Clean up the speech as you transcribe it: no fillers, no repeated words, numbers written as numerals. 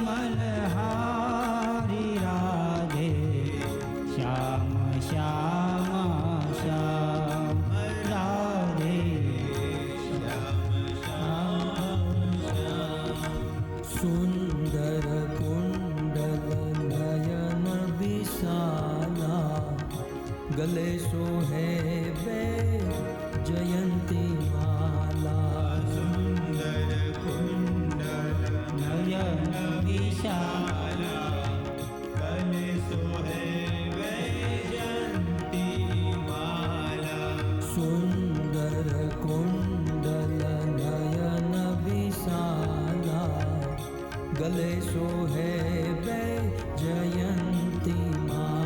मलहारी राधे श्याम श्याम श्याम राधे श्याम श्याम श्याम। सुंदर कुंडल नयन विशाला गले सोहे जयंती माला। सुंदर कुंडल नयन विशाला गले सोहे जयंती माला। सुंदर कुंडल नयन विशाला गले सोहे जयंती माला।